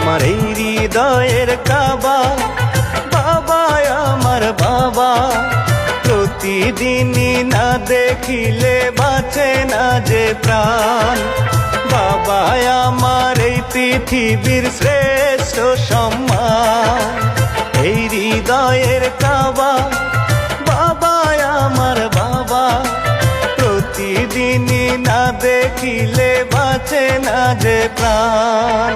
আমার এই হৃদয়ের কাবা, বাবা আমার বাবা। প্রতিদিনই না দেখিলে বাঁচে না যে প্রাণ। বাবা আমার এই পৃথিবীর শ্রেষ্ঠ সম্মান। এই হৃদয়ের কাবা, বাবা আমার বাবা। প্রতিদিনই না দেখিলে বাঁচে না যে প্রাণ।